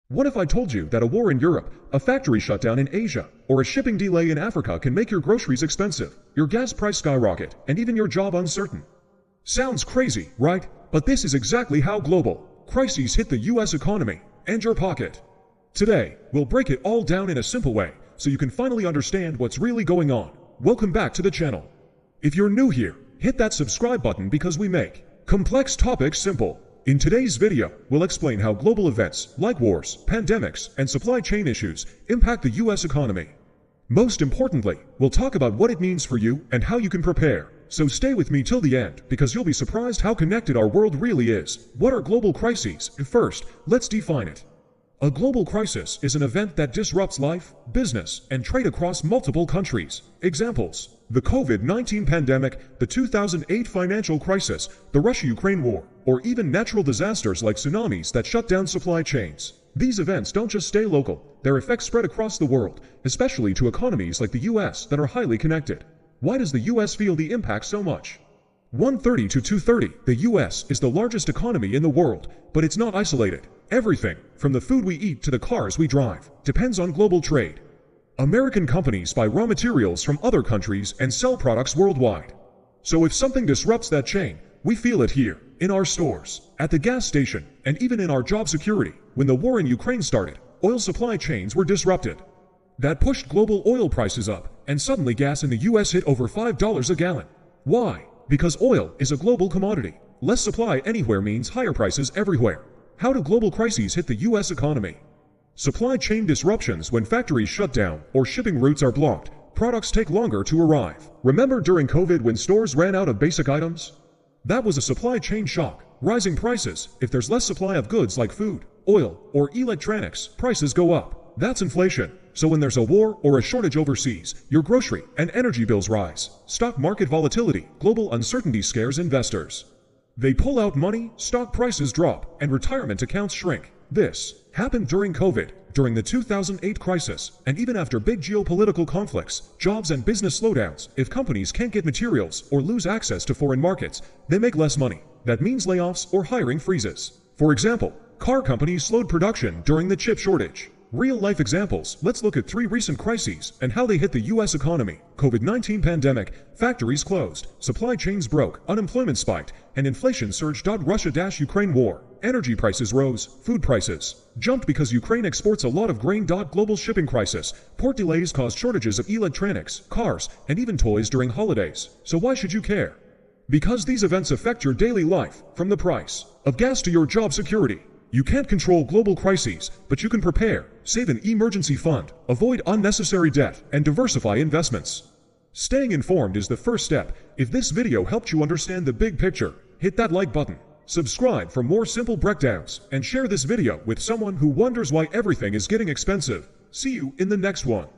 What if I told you that a war in Europe, a factory shutdown in Asia, or a shipping delay in Africa can make your groceries expensive, your gas price skyrocket, and even your job uncertain? Sounds crazy, right? But this is exactly how global crises hit the US economy and your pocket. Today, we'll break it all down in a simple way so you can finally understand what's really going on. Welcome back to the channel. If you're new here, hit that subscribe button because we make complex topics simple. In today's video, we'll explain how global events like wars, pandemics, and supply chain issues impact the US economy. Most importantly, we'll talk about what it means for you and how you can prepare. So stay with me till the end because you'll be surprised how connected our world really is. What are global crises? First, let's define it. A global crisis is an event that disrupts life, business, and trade across multiple countries. Examples: the COVID-19 pandemic, the 2008 financial crisis, the Russia-Ukraine war, or even natural disasters like tsunamis that shut down supply chains. These events don't just stay local, their effects spread across the world, especially to economies like the US that are highly connected. Why does the US feel the impact so much? 130 to 230, the US is the largest economy in the world, but it's not isolated. Everything, from the food we eat to the cars we drive, depends on global trade. American companies buy raw materials from other countries and sell products worldwide. So if something disrupts that chain, we feel it here, in our stores, at the gas station, and even in our job security. When the war in Ukraine started, oil supply chains were disrupted. That pushed global oil prices up, and suddenly gas in the US hit over $5 a gallon. Why? Because oil is a global commodity. Less supply anywhere means higher prices everywhere. How do global crises hit the US economy? Supply chain disruptions: when factories shut down or shipping routes are blocked, products take longer to arrive. Remember during COVID when stores ran out of basic items? That was a supply chain shock. Rising prices: if there's less supply of goods like food, oil, or electronics, prices go up. That's inflation. So when there's a war or a shortage overseas, your grocery and energy bills rise. Stock market volatility: global uncertainty scares investors. They pull out money, stock prices drop, and retirement accounts shrink. This happened during COVID, during the 2008 crisis, and even after big geopolitical conflicts, jobs and business slowdowns. If companies can't get materials or lose access to foreign markets, they make less money. That means layoffs or hiring freezes. For example, car companies slowed production during the chip shortage. Real-life examples: let's look at 3 recent crises and how they hit the US economy. COVID-19 pandemic: factories closed, supply chains broke, unemployment spiked, and inflation surged. Russia-Ukraine war: energy prices rose, food prices jumped because Ukraine exports a lot of grain. Global shipping crisis: port delays caused shortages of electronics, cars, and even toys during holidays. So why should you care? Because these events affect your daily life, from the price of gas to your job security. You can't control global crises, but you can prepare, save an emergency fund, avoid unnecessary debt, and diversify investments. Staying informed is the first step. If this video helped you understand the big picture, hit that like button, subscribe for more simple breakdowns, and share this video with someone who wonders why everything is getting expensive. See you in the next one.